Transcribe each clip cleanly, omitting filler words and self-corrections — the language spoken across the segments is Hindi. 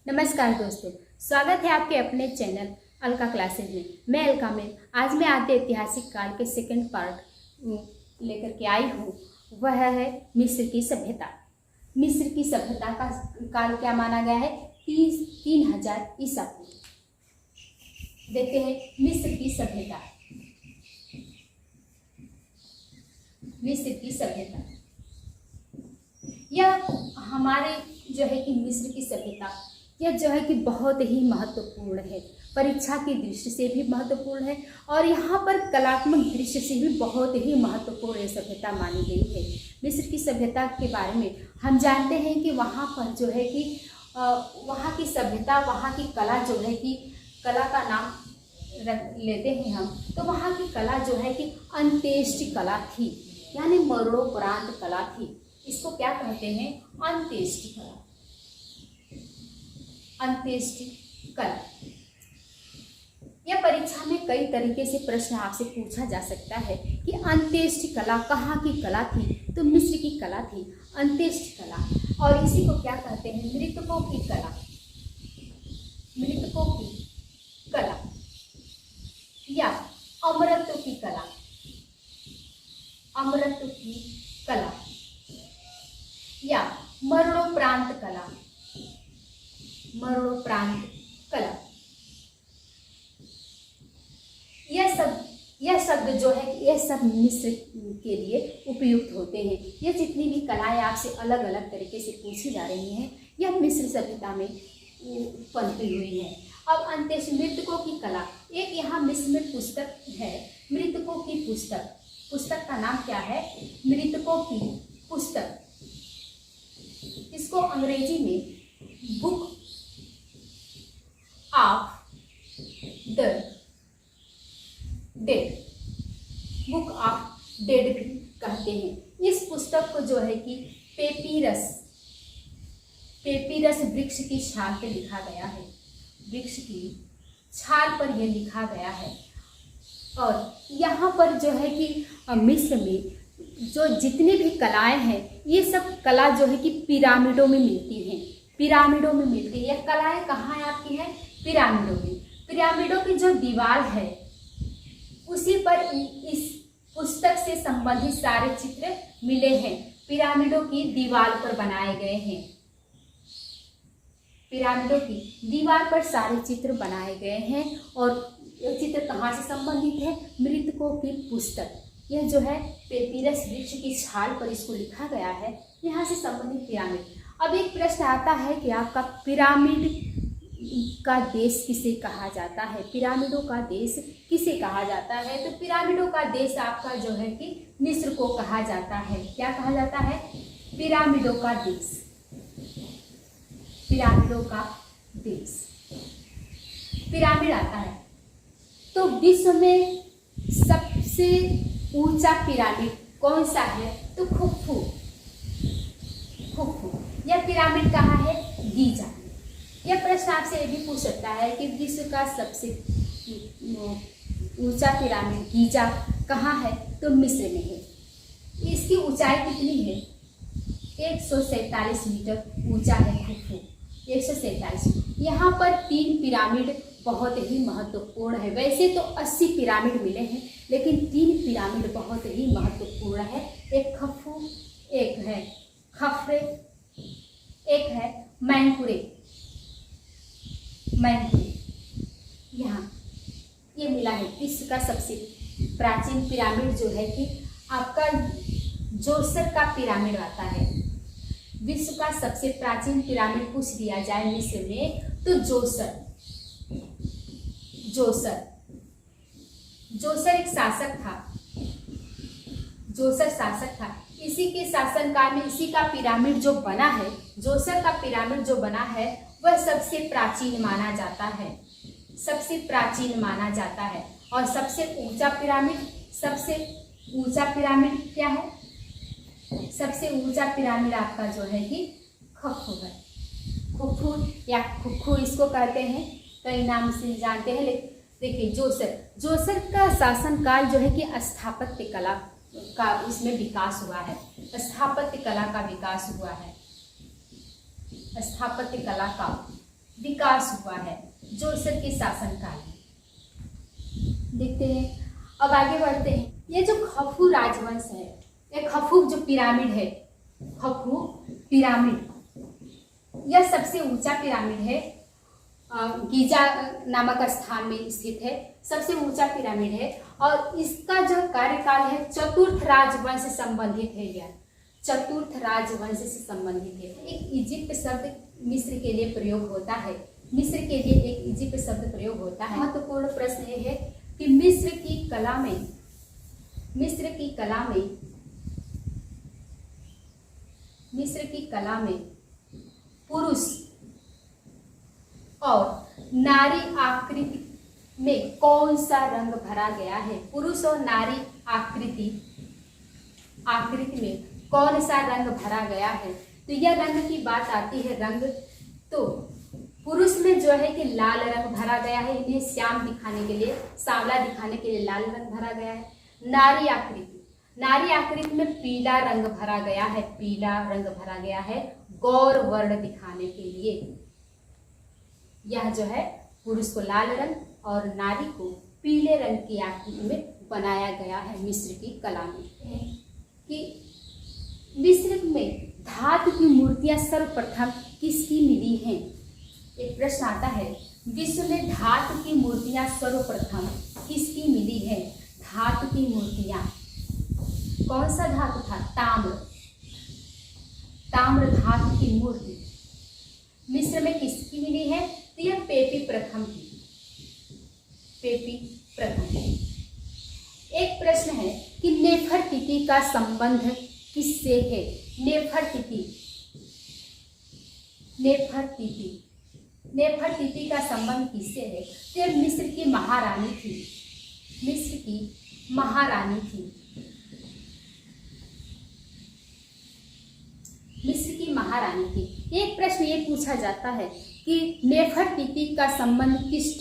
नमस्कार दोस्तों, स्वागत है आपके अपने चैनल अलका क्लासेज में। मैं अलका में आज मैं आद्य ऐतिहासिक काल के सेकंड पार्ट लेकर के आई हूँ। वह है मिस्र की सभ्यता। मिस्र की सभ्यता का काल क्या माना गया है? 3000 ईसा पूर्व। देखते हैं मिस्र की सभ्यता। मिस्र की सभ्यता यह हमारे जो है कि मिस्र की सभ्यता यह जो है कि बहुत ही महत्वपूर्ण है। परीक्षा की दृष्टि से भी महत्वपूर्ण है और यहाँ पर कलात्मक दृष्टि से भी बहुत ही महत्वपूर्ण सभ्यता मानी गई है। मिस्र की सभ्यता के बारे में हम जानते हैं कि वहाँ पर जो है कि वहाँ की सभ्यता, वहाँ की कला जो है कि कला का नाम रख लेते हैं हम, तो वहाँ की कला जो है कि अंत्येष्टि कला थी, यानी मरणोपरांत कला थी। इसको क्या कहते हैं? अंत्येष्टि कला। अंत्येष्टि कला यह परीक्षा में कई तरीके से प्रश्न आपसे पूछा जा सकता है कि अंत्येष्टि कला कहाँ की कला थी? तो मिस्र की कला थी अंत्येष्टि कला। और इसी को क्या कहते हैं? मृतकों की कला। मृतकों की कला या अमरत्व की कला। अमरत्व की कला या मरणोपरांत कला। मरणोपरांत कला यह शब्द जो है यह सब मिस्र के लिए उपयुक्त होते हैं। ये जितनी भी कलाएं आपसे अलग अलग तरीके से पूछी जा रही हैं, यह मिस्र सभ्यता में पनपी हुई है। अब अंत्येष्टि मृतकों की कला, एक यहाँ मिस्र में पुस्तक है, मृतकों की पुस्तक। पुस्तक का नाम क्या है? मृतकों की पुस्तक। इसको अंग्रेजी में book of the dead, book of dead भी कहते हैं। इस पुस्तक को जो है कि पेपीरस वृक्ष की छाल पे लिखा गया है। वृक्ष की छाल पर यह लिखा गया है। और यहाँ पर जो है कि मिस्र में जो जितनी भी कलाएं हैं, ये सब कला जो है कि पिरामिडों में मिलती हैं। पिरामिडों में मिलती है। यह कलाएं कहाँ है आपकी है? पिरामिडों में। पिरामिडों की जो दीवार है उसी पर इस पुस्तक से संबंधित सारे चित्र मिले हैं। पिरामिडों की दीवार पर बनाए गए हैं। पिरामिडों की दीवार पर सारे चित्र बनाए गए हैं। और ये चित्र कहाँ से संबंधित है? मृतकों की पुस्तक। यह जो है पेपीरस वृक्ष की छाल पर इसको लिखा गया है, यहाँ से संबंधित पिरामिड। अब एक प्रश्न आता है कि आपका पिरामिड का देश किसे कहा जाता है? पिरामिडों का देश किसे कहा जाता है? तो पिरामिडों का देश आपका जो है कि मिस्र को कहा जाता है। क्या कहा जाता है? पिरामिडों का देश। पिरामिडों का देश। पिरामिड आता है तो विश्व में सबसे ऊंचा पिरामिड कौन सा है? तो खुफू। खुफू। यह पिरामिड कहाँ है? गीजा। यह प्रश्न आपसे ये भी पूछ सकता है कि विश्व का सबसे ऊंचा पिरामिड गीजा कहाँ है? तो मिस्र में है। इसकी ऊंचाई कितनी है? 147 मीटर ऊंचा है खुफू। 147। यहाँ पर 3 पिरामिड बहुत ही महत्वपूर्ण है। वैसे तो 80 पिरामिड मिले हैं, लेकिन 3 पिरामिड बहुत ही महत्वपूर्ण है। एक खफू, एक है खफरे, एक है मैनपुरे। मैनपुरे यहाँ ये मिला है। विश्व का सबसे प्राचीन पिरामिड जो है कि आपका जोसर का पिरामिड आता है। विश्व का सबसे प्राचीन पिरामिड पूछ दिया जाए मिस्र में तो जोसर। जोसर एक शासक था। जोसर शासक था। इसी के शासनकाल में इसी का पिरामिड जो बना है, जोसर का पिरामिड जो बना है, वह सबसे प्राचीन माना जाता है। सबसे प्राचीन माना जाता है। और सबसे ऊंचा पिरामिड, सबसे ऊंचा पिरामिड क्या है? सबसे ऊंचा पिरामिड आपका जो है कि खुफू है। खुफू या खुखू इसको कहते हैं, कई नाम से जानते हैं। देखिए जोसर का शासनकाल जो है कि स्थापत्य कला का इसमें विकास हुआ है। स्थापत्य कला का विकास हुआ है। स्थापत्य कला का विकास हुआ है जोसर के शासनकाल में। देखते हैं, अब आगे बढ़ते हैं। ये जो खफू राजवंश है, ये खफू जो पिरामिड है, खफू पिरामिड, यह सबसे ऊंचा पिरामिड है, गीजा नामक स्थान में स्थित है, सबसे ऊंचा पिरामिड है। और इसका जो कार्यकाल है चतुर्थ राजवंश से संबंधित है। यह चतुर्थ राजवंश से संबंधित है। एक इजिप्ट शब्द मिस्र के लिए प्रयोग होता है, मिस्र के लिए एक इजिप्ट शब्द प्रयोग होता है। महत्वपूर्ण प्रश्न ये है कि मिस्र की कला में पुरुष और नारी आकृति में कौन सा रंग भरा गया है? पुरुष और नारी आकृति में कौन सा रंग भरा गया है? तो यह रंग की बात आती है, रंग तो पुरुष में जो है कि लाल रंग भरा गया है, इन्हें श्याम दिखाने के लिए, सांवला दिखाने के लिए लाल रंग भरा गया है। नारी आकृति में पीला रंग भरा गया है, पीला रंग भरा गया है गौर वर्ण दिखाने के लिए। यह जो है पुरुष को लाल रंग और नारी को पीले रंग की आकृति में बनाया गया है मिस्र की कला में। कि मिस्र में धातु की मूर्तियां सर्वप्रथम किसकी मिली हैं? एक प्रश्न आता है, विश्व में धातु की मूर्तियां सर्वप्रथम किसकी मिली है? धातु की मूर्तियां, कौन सा धातु था? ताम्र धातु की मूर्ति मिस्र में किसकी मिली है? तो यह पेपी प्रथम की, पेपी प्रथम। एक प्रश्न है कि नेफरतिति का संबंध किससे है? नेफरतिति का संबंध किससे है? तो यह मिस्र की महारानी थी, मिस्र की महारानी थी, मिस्र की महारानी थी। एक प्रश्न ये पूछा जाता है कि नेफरतिति का संबंध किस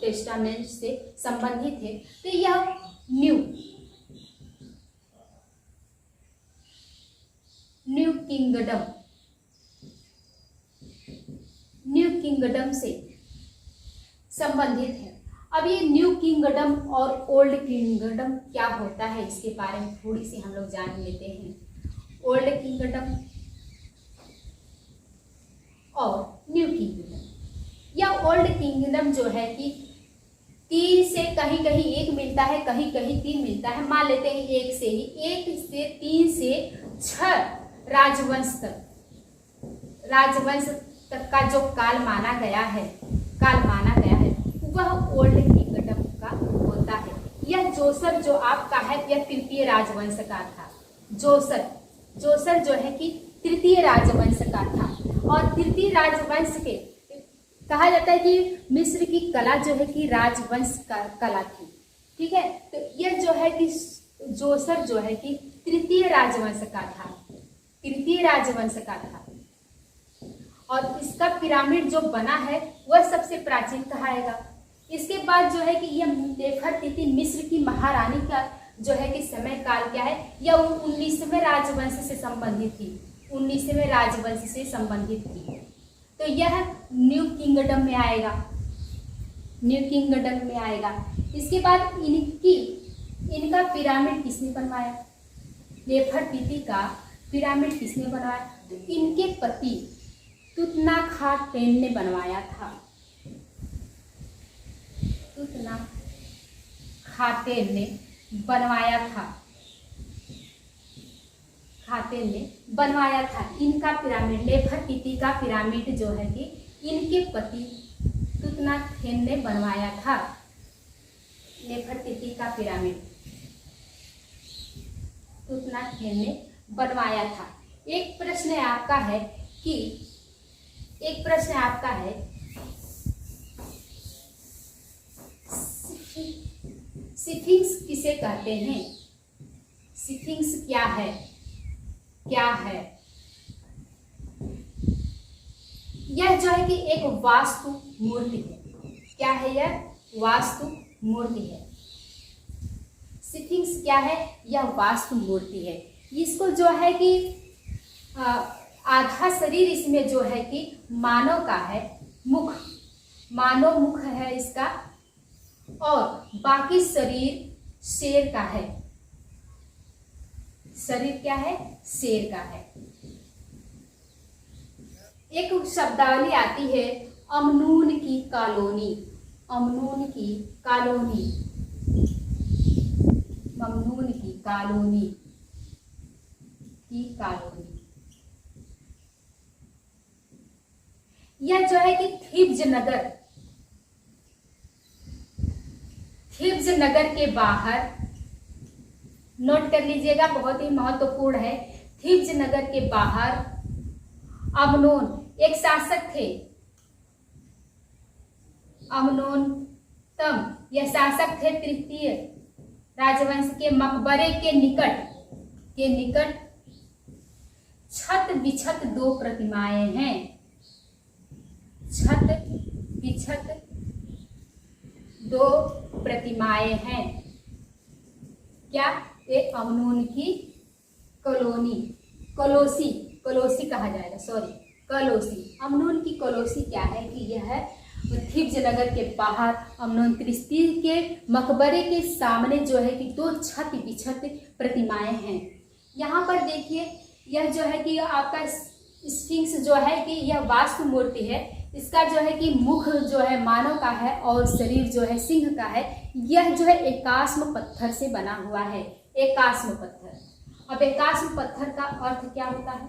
टेस्टामेंट से संबंधित है? तो यह न्यू किंगडम से संबंधित है। अब ये न्यू किंगडम और ओल्ड किंगडम क्या होता है, इसके बारे में थोड़ी सी हम लोग जान लेते हैं। ओल्ड किंगडम और न्यू किंगडम, या ओल्ड किंगडम जो है कि 3 से कहीं कहीं 1 मिलता है, कहीं कहीं 3 मिलता है। मान लेते हैं 1 से ही, 1 से 3 से 6 राजवंश तक का जो काल माना गया है, वह ओल्ड किंगडम का होता है। यह जोसर जो आपका है, यह तृतीय राजवंश का था। जोसर जो है कि तृतीय राजवंश का था। और तृतीय राजवंश के कहा जाता है कि मिस्र की कला जो है कि राजवंश का कला थी, ठीक है। तो यह जो है कि जोसर जो है कि तृतीय राजवंश का था, और इसका पिरामिड जो बना है वह सबसे प्राचीन कहाएगा। इसके बाद जो है कि यह नेफरतिति मिस्र की महारानी का जो है कि समय काल क्या है, यह 19वें राजवंश से संबंधित थी, 19वें राजवंश से संबंधित थी। तो यह न्यू किंगडम में आएगा, इसके बाद इनका पिरामिड किसने बनवाया? नेफरतिति का पिरामिड किसने बनवाया? तो इनके पति तुतनाखाटेन ने बनवाया था। तुतनाखाटेन ने बनवाया था इनका पिरामिड। नेफरतिति का पिरामिड जो है कि इनके पति तुतनाखेन ने बनवाया था। नेफरतिति का पिरामिड तुतनाखेन ने बनवाया था। एक प्रश्न आपका है स्फिंक्स किसे कहते हैं? स्फिंक्स क्या है? यह जो है कि एक वास्तु मूर्ति है। क्या है यह? वास्तु मूर्ति है। स्फिंक्स क्या है? यह वास्तु मूर्ति है। इसको जो है कि आधा शरीर इसमें जो है कि मानव का है, मुख, मानव मुख है इसका, और बाकी शरीर शेर का है। शरीर क्या है? शेर का है। एक शब्दावली आती है अमनून की कॉलोनी, अमनून की कॉलोनी, ममनून की कॉलोनी, की कॉलोनी। यह जो है कि थिब्ज नगर, थिब्ज नगर के बाहर, नोट कर लीजिएगा, बहुत ही महत्वपूर्ण है। थिब्ज नगर के बाहर अमनोन एक शासक थे, अमनोनतम यह शासक थे तृतीय राजवंश के मकबरे के निकट छत बिछत 2 प्रतिमाएं हैं। छत बिछत 2 प्रतिमाएं हैं। क्या? ये अमनून की कॉलोनी, कलोसी कहा जाएगा, सॉरी, कलोसी। अमनून की कलोसी क्या है कि यह थिब्ज नगर के बाहर अमनून तृतीय के मकबरे के सामने जो है कि 2 छत बिछत प्रतिमाएं हैं। यहाँ पर देखिए, यह जो है कि आपका स्फिंक्स जो है कि यह वास्तु मूर्ति है। इसका जो है कि मुख जो है मानव का है और शरीर जो है सिंह का है। यह जो है एकास्म पत्थर से बना हुआ है, एकास्म पत्थर। अब एकास्म पत्थर का अर्थ क्या होता है?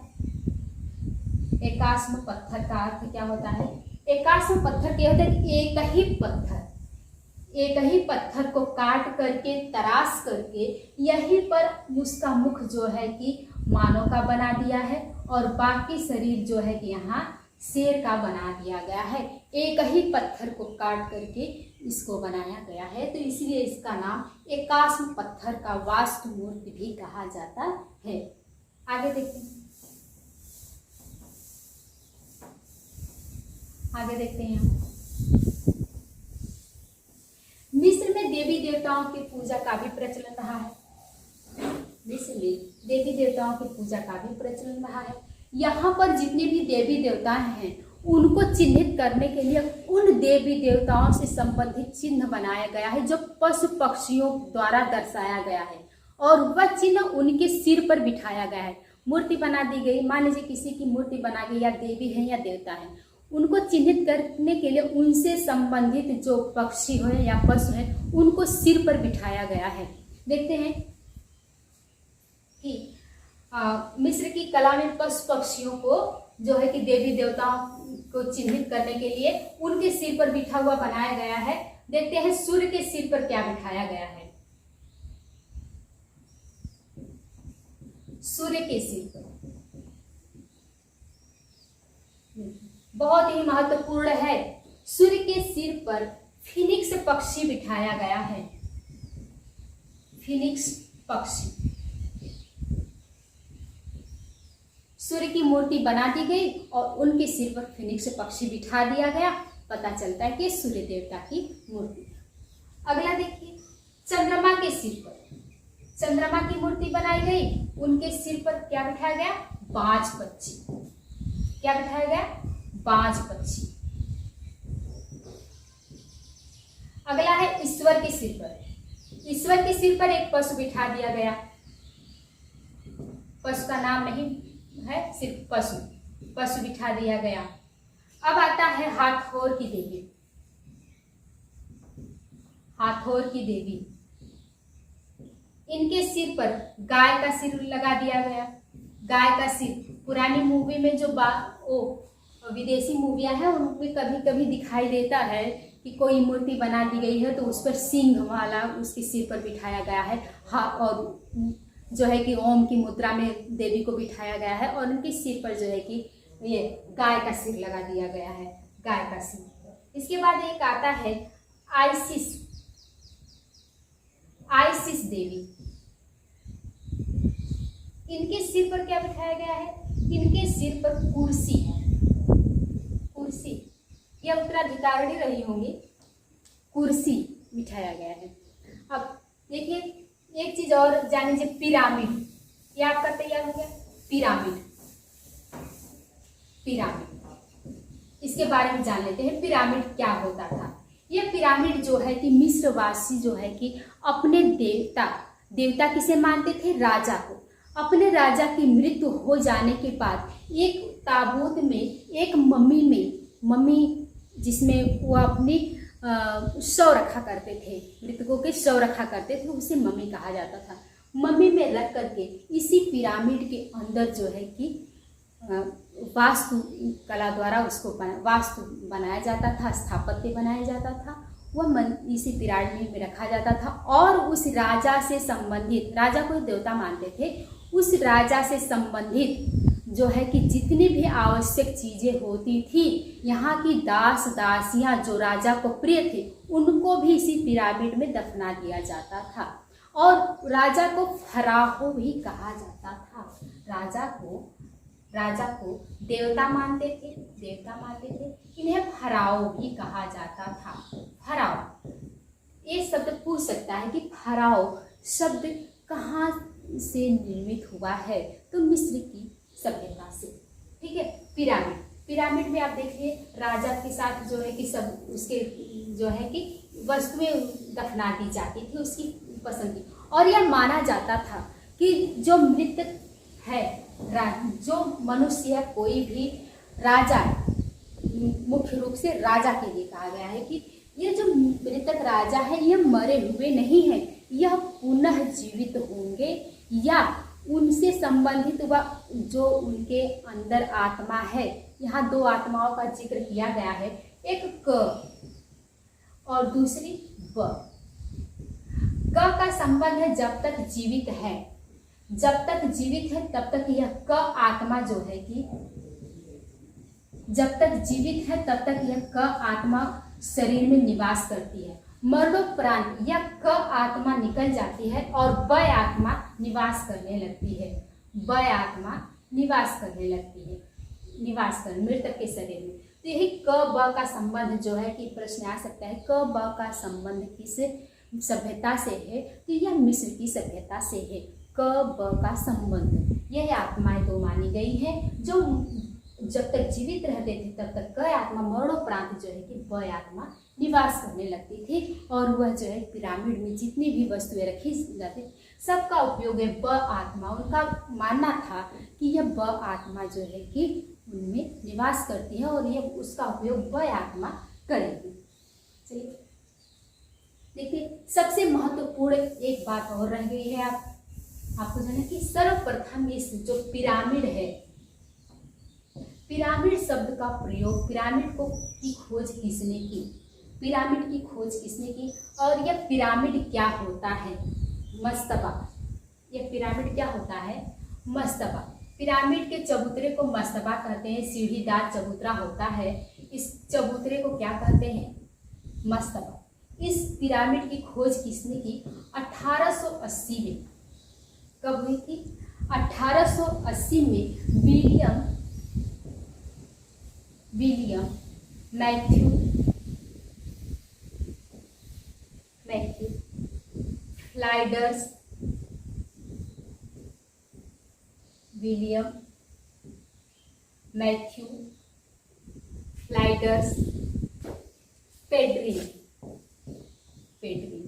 एकास्म पत्थर का अर्थ क्या होता है? एकास्म पत्थर क्या होता है? एक ही पत्थर को काट करके, तराश करके यहीं पर उसका मुख जो है कि मानव का बना दिया है और बाकी शरीर जो है कि यहाँ शेर का बना दिया गया है। एक ही पत्थर को काट करके इसको बनाया गया है, तो इसलिए इसका नाम एकास्म पत्थर का वास्तु मूर्ति भी कहा जाता है। आगे देखते हैं, मिस्र में देवी देवताओं की पूजा का भी प्रचलन रहा है। मिस्र में देवी देवताओं की पूजा का भी प्रचलन रहा है। यहाँ पर जितने भी देवी देवता हैं उनको चिन्हित करने के लिए उन देवी देवताओं से संबंधित चिन्ह बनाया गया है जो पशु पक्षियों द्वारा दर्शाया गया है, और वह चिन्ह उनके सिर पर बिठाया गया है। मूर्ति बना दी गई, मान लीजिए किसी की मूर्ति बना गई, या देवी है या देवता है, उनको चिन्हित करने के लिए उनसे संबंधित जो पक्षी हो या पशु है उनको सिर पर बिठाया गया है। देखते हैं कि मिस्र की कला में पशु पक्षियों को जो है कि देवी देवताओं को चिन्हित करने के लिए उनके सिर पर बिठा हुआ बनाया गया है। देखते हैं सूर्य के सिर पर क्या बिठाया गया है। सूर्य के सिर पर बहुत ही महत्वपूर्ण है, सूर्य के सिर पर फिनिक्स पक्षी बिठाया गया है। फिनिक्स पक्षी, सूर्य की मूर्ति बना दी गई और उनके सिर पर फिनिक्स पक्षी बिठा दिया गया। पता चलता है कि सूर्य देवता की मूर्ति। अगला देखिए, चंद्रमा के सिर पर, चंद्रमा की मूर्ति बनाई गई, उनके सिर पर क्या बिठाया गया? बाज पक्षी। क्या बिठाया गया? बाज पक्षी। अगला है ईश्वर के सिर पर। ईश्वर के सिर पर एक पशु बिठा दिया गया। पशु का नाम नहीं है, सिर्फ पशु बिठा दिया गया। अब आता है हाथोर की देवी। हाथोर की देवी, इनके सिर पर गाय का सिर लगा दिया गया। गाय का सिर पुरानी मूवी में जो विदेशी मूवियां हैं उनमें कभी कभी दिखाई देता है कि कोई मूर्ति बना दी गई है तो उस पर सिंह वाला उसके सिर पर बिठाया गया है। हाँ, और जो है कि ओम की मुद्रा में देवी को बिठाया गया है और उनके सिर पर जो है कि ये गाय का सिर लगा दिया गया है, गाय का सिर। इसके बाद एक आता है आइसिस देवी। इनके सिर पर क्या बिठाया गया है? इनके सिर पर कुर्सी है। कुर्सी, यह उत्तराधिकारिणी रही होंगी, कुर्सी बिठाया गया है। अब देखिए एक चीज और जान लीजिए, पिरामिड। ये आपका तैयार हो गया, पिरामिड। पिरामिड इसके बारे में जान लेते हैं। पिरामिड क्या होता था। यह पिरामिड जो है कि मिस्रवासी जो है कि अपने देवता किसे मानते थे? राजा को। अपने राजा की मृत्यु हो जाने के बाद एक ताबूत में, एक मम्मी जिसमें वो अपनी शव रखा करते थे, मृतकों के शव रखा करते थे, उसे मम्मी कहा जाता था। मम्मी में रख करके इसी पिरामिड के अंदर जो है कि वास्तु कला द्वारा उसको वास्तु बनाया जाता था, स्थापत्य बनाया जाता था। वह इसी पिरामिड में रखा जाता था और उस राजा से संबंधित, राजा को देवता मानते थे, उस राजा से संबंधित जो है कि जितनी भी आवश्यक चीज़ें होती थी, यहाँ की दास दासियाँ जो राजा को प्रिय थे, उनको भी इसी पिरामिड में दफना दिया जाता था। और राजा को फराहो भी कहा जाता था। राजा को देवता मानते थे, इन्हें फराओ भी कहा जाता था। फराओ, ये शब्द पूछ सकता है कि फराओ शब्द कहाँ से निर्मित हुआ है? तो मिस्र की सभ्यता से। ठीक है। पिरामिड में आप देखिए राजा के साथ जो है कि सब उसके जो है कि वस्तुएं दफना दी जाती थी उसकी पसंद की। और यह माना जाता था कि जो मृतक है, जो मनुष्य है, कोई भी राजा, मुख्य रूप से राजा के लिए कहा गया है कि यह जो मृतक राजा है यह मरे हुए नहीं है, यह पुनः जीवित होंगे या उनसे संबंधित व जो उनके अंदर आत्मा है। यहाँ दो आत्माओं का जिक्र किया गया है, एक क और दूसरी ब। क का संबंध है जब तक जीवित है, तब तक यह क आत्मा जो है कि जब तक जीवित है तब तक यह क आत्मा शरीर में निवास करती है। मरणोपरांत यह क आत्मा निकल जाती है और ब आत्मा निवास करने लगती है। मृतक के शरीर में। तो यही क ब का संबंध जो है कि प्रश्न आ सकता है, क ब का संबंध किस सभ्यता से है? तो यह मिस्र की सभ्यता से है। क ब का संबंध, यह आत्माएं दो मानी गई है जो जब तक जीवित रहते थे तब तक क आत्मा, मरणोपरांत जो है कि ब आत्मा निवास करने लगती थी। और वह जो है पिरामिड में जितनी भी वस्तुएं रखी जाती सबका उपयोग है ब आत्मा। उनका मानना था कि यह ब आत्मा जो है कि उनमें निवास करती है और यह उसका उपयोग ब आत्मा करेगी। चलिए देखिए, सबसे महत्वपूर्ण एक बात और रह गई है आपको जाना कि सर्वप्रथम इस जो पिरामिड है, पिरामिड शब्द का प्रयोग, पिरामिड की खोज किसने की? और यह पिरामिड क्या होता है? मस्तबा। यह पिरामिड क्या होता है? मस्तबा। पिरामिड के चबूतरे को मस्तबा कहते हैं। सीढ़ीदार चबूतरा होता है, इस चबूतरे को क्या कहते हैं? मस्तबा। इस पिरामिड की खोज किसने की? 1880 में। कब हुई थी? 1880 में विलियम मैथ्यू फ्लाइडर्स, पेड्रिनी,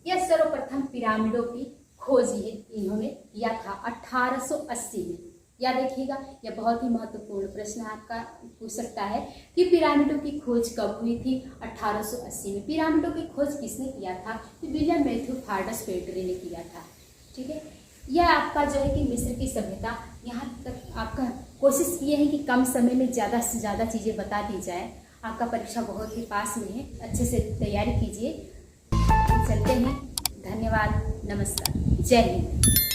यह सर्वप्रथम पिरामिडों की खोज इन्होंने किया था 1880 में। याद रखिएगा, यह बहुत ही महत्वपूर्ण प्रश्न आपका पूछ सकता है कि पिरामिडों की खोज कब हुई थी? 1880 में। पिरामिडों की खोज किसने किया था? तो विलियम मैथ्यू फ्लाइडर्स पेड्री ने किया था। ठीक है। यह आपका जो है कि मिस्र की सभ्यता, यहाँ तक आपका कोशिश किए हैं कि कम समय में ज़्यादा से ज़्यादा चीज़ें बता दी जाए। आपका परीक्षा बहुत ही पास में है, अच्छे से तैयारी कीजिए। चलते हैं। धन्यवाद। नमस्कार। जय हिंद।